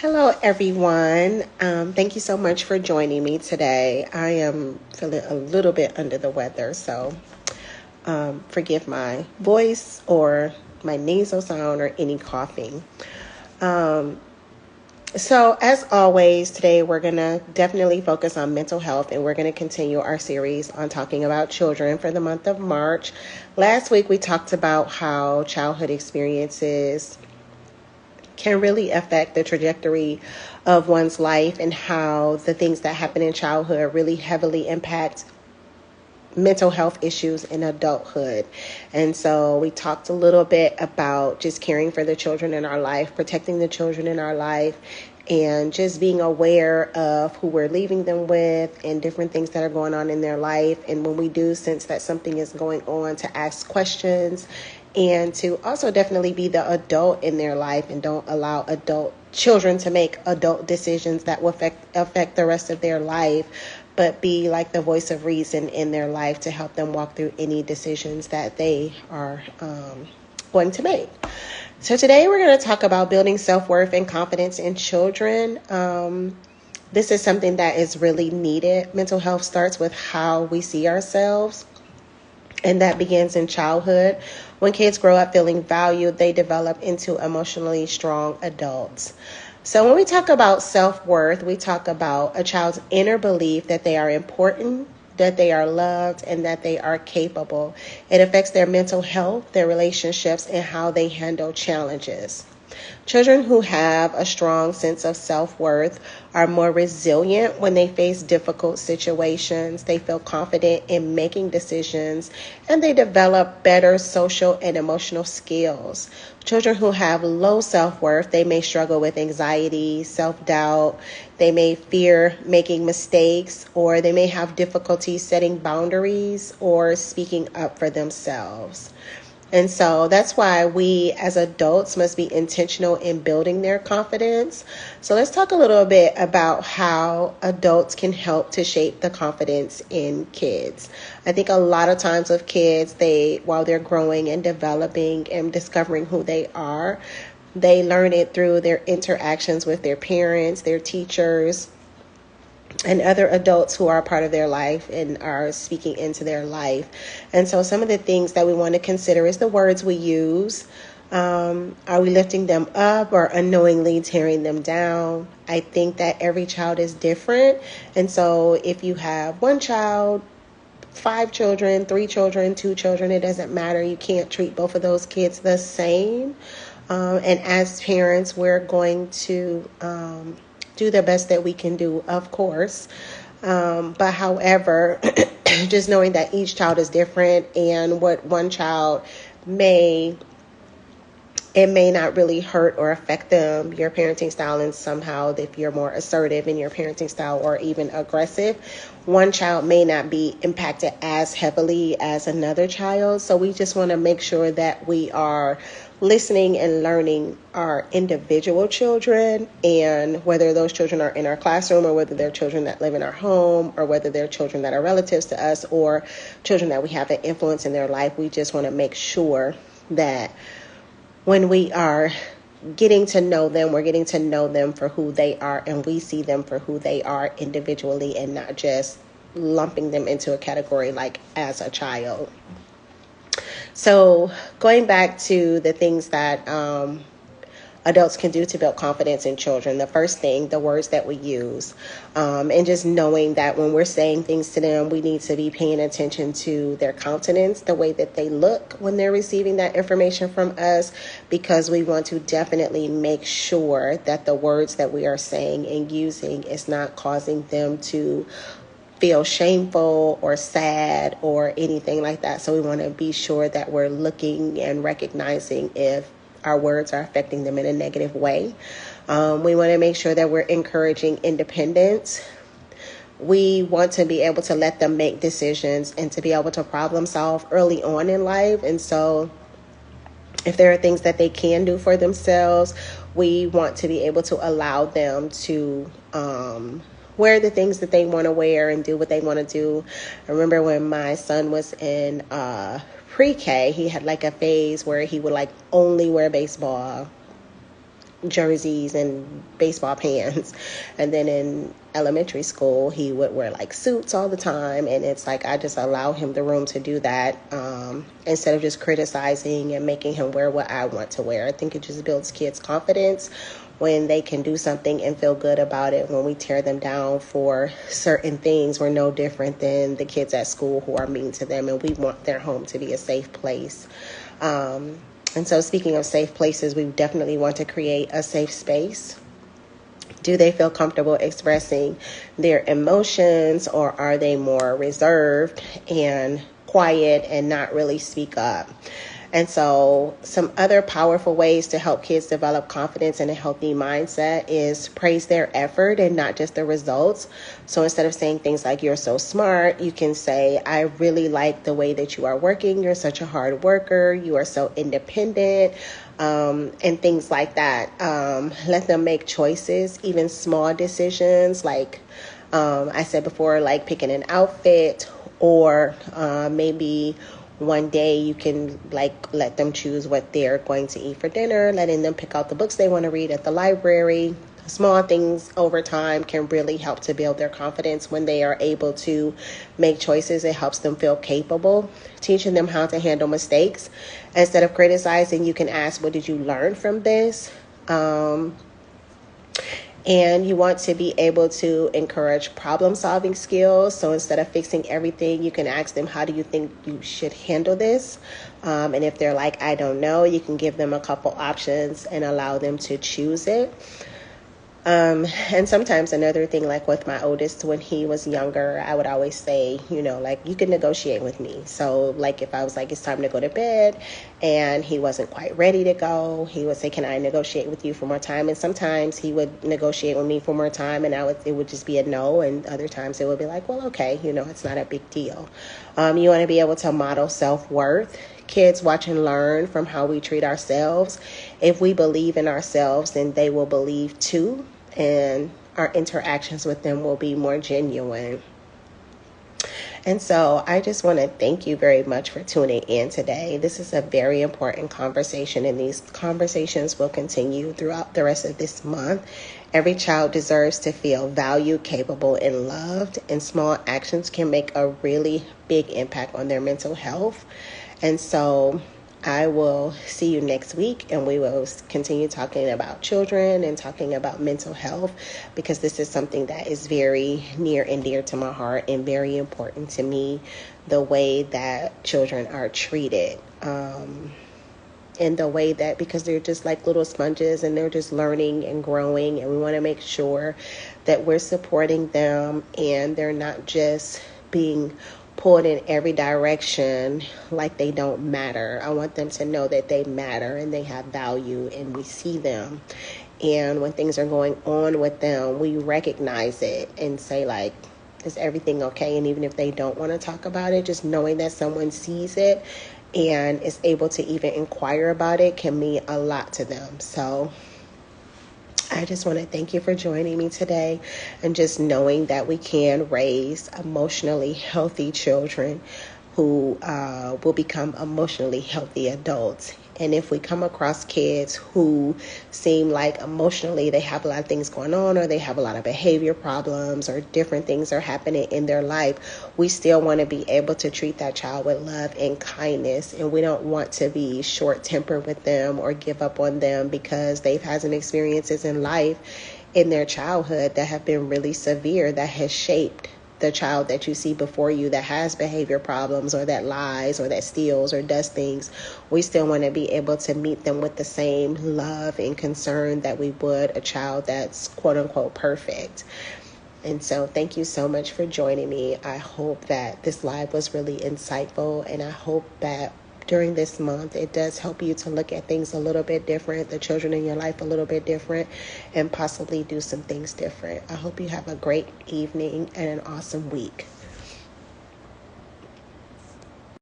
Hello, everyone. Thank you so much for joining me today. I am feeling a little bit under the weather, so forgive my voice or my nasal sound or any coughing. So, as always, today we're going to definitely focus on mental health and we're going to continue our series on talking about children for the month of March. Last week, we talked about how childhood experiences can really affect the trajectory of one's life and how the things that happen in childhood really heavily impact mental health issues in adulthood. And so we talked a little bit about just caring for the children in our life, protecting the children in our life, and just being aware of who we're leaving them with and different things that are going on in their life. And when we do sense that something is going on, to ask questions and to also definitely be the adult in their life and don't allow adult children to make adult decisions that will affect the rest of their life, but be like the voice of reason in their life to help them walk through any decisions that they are going to make. So today we're going to talk about building self-worth and confidence in children. This is something that is really needed. Mental health starts with how we see ourselves, and that begins in childhood. When kids grow up feeling valued, they develop into emotionally strong adults. So when we talk about self-worth, we talk about a child's inner belief that they are important, that they are loved, and that they are capable. It affects their mental health, their relationships, and how they handle challenges. Children who have a strong sense of self-worth are more resilient when they face difficult situations. They feel confident in making decisions, and they develop better social and emotional skills. Children who have low self-worth, they may struggle with anxiety, self-doubt. They may fear making mistakes, or they may have difficulty setting boundaries or speaking up for themselves. And so that's why we as adults must be intentional in building their confidence. So let's talk a little bit about how adults can help to shape the confidence in kids. I think a lot of times with kids, while they're growing and developing and discovering who they are, they learn it through their interactions with their parents, their teachers, and other adults who are a part of their life and are speaking into their life. And so some of the things that we want to consider is the words we use. Are we lifting them up or unknowingly tearing them down? I think that every child is different. And so if you have one child, 5 children, 3 children, 2 children, it doesn't matter. You can't treat both of those kids the same. And as parents, we're going to do the best that we can do, of course. But however, just knowing that each child is different and what one child it may not really hurt or affect them, your parenting style, and somehow if you're more assertive in your parenting style or even aggressive, one child may not be impacted as heavily as another child. So we just want to make sure that we are listening and learning our individual children, and whether those children are in our classroom or whether they're children that live in our home or whether they're children that are relatives to us or children that we have an influence in their life, we just want to make sure that when we are getting to know them, we're getting to know them for who they are, and we see them for who they are individually and not just lumping them into a category like as a child. So going back to the things that adults can do to build confidence in children, the first thing, the words that we use, and just knowing that when we're saying things to them, we need to be paying attention to their countenance, the way that they look when they're receiving that information from us, because we want to definitely make sure that the words that we are saying and using is not causing them to feel shameful or sad or anything like that. So we want to be sure that we're looking and recognizing if our words are affecting them in a negative way. We want to make sure that we're encouraging independence. We want to be able to let them make decisions and to be able to problem solve early on in life. And so if there are things that they can do for themselves, we want to be able to allow them to wear the things that they want to wear and do what they want to do. I remember when my son was in pre-K, he had like a phase where he would like only wear baseball jerseys and baseball pants. And then in elementary school, he would wear like suits all the time. And it's like I just allow him the room to do that, instead of just criticizing and making him wear what I want to wear. I think it just builds kids' confidence when they can do something and feel good about it. When we tear them down for certain things, we're no different than the kids at school who are mean to them, and we want their home to be a safe place. And so speaking of safe places, we definitely want to create a safe space. Do they feel comfortable expressing their emotions, or are they more reserved and quiet and not really speak up? And so some other powerful ways to help kids develop confidence and a healthy mindset is praise their effort and not just the results. So instead of saying things like, you're so smart, you can say, I really like the way that you are working. You're such a hard worker. You are so independent, and things like that. Let them make choices, even small decisions, like I said before, like picking an outfit, or maybe one day you can like let them choose what they're going to eat for dinner, letting them pick out the books they want to read at the library. Small things over time can really help to build their confidence when they are able to make choices. It helps them feel capable. Teaching them how to handle mistakes. Instead of criticizing, you can ask, what did you learn from this? And you want to be able to encourage problem-solving skills. So instead of fixing everything, you can ask them, how do you think you should handle this? And if they're like, I don't know, you can give them a couple options and allow them to choose it. And sometimes another thing, like with my oldest, when he was younger, I would always say, like, you can negotiate with me. So like if I was like, it's time to go to bed and he wasn't quite ready to go, he would say, can I negotiate with you for more time? And sometimes he would negotiate with me for more time, and it would just be a no. And other times it would be like, well, okay, it's not a big deal. You want to be able to model self-worth. Kids watch and learn from how we treat ourselves. If we believe in ourselves, then they will believe too, and our interactions with them will be more genuine. And so I just want to thank you very much for tuning in today. This is a very important conversation, and these conversations will continue throughout the rest of this month. Every child deserves to feel valued, capable, and loved, and small actions can make a really big impact on their mental health. And so I will see you next week, and we will continue talking about children and talking about mental health, because this is something that is very near and dear to my heart and very important to me, the way that children are treated. In the way that, because they're just like little sponges and they're just learning and growing, and we want to make sure that we're supporting them and they're not just being pulled in every direction like they don't matter. I want them to know that they matter and they have value, and we see them. And when things are going on with them, we recognize it and say, like, is everything okay? And even if they don't want to talk about it, just knowing that someone sees it and is able to even inquire about it can mean a lot to them. So I just want to thank you for joining me today, and just knowing that we can raise emotionally healthy children who will become emotionally healthy adults. And if we come across kids who seem like emotionally they have a lot of things going on, or they have a lot of behavior problems, or different things are happening in their life, we still want to be able to treat that child with love and kindness. And we don't want to be short-tempered with them or give up on them because they've had some experiences in life in their childhood that have been really severe, that has shaped the child that you see before you that has behavior problems, or that lies, or that steals, or does things. We still want to be able to meet them with the same love and concern that we would a child that's quote unquote perfect. And so thank you so much for joining me. I hope that this live was really insightful, and I hope that during this month it does help you to look at things a little bit different, the children in your life a little bit different, and possibly do some things different. I hope you have a great evening and an awesome week.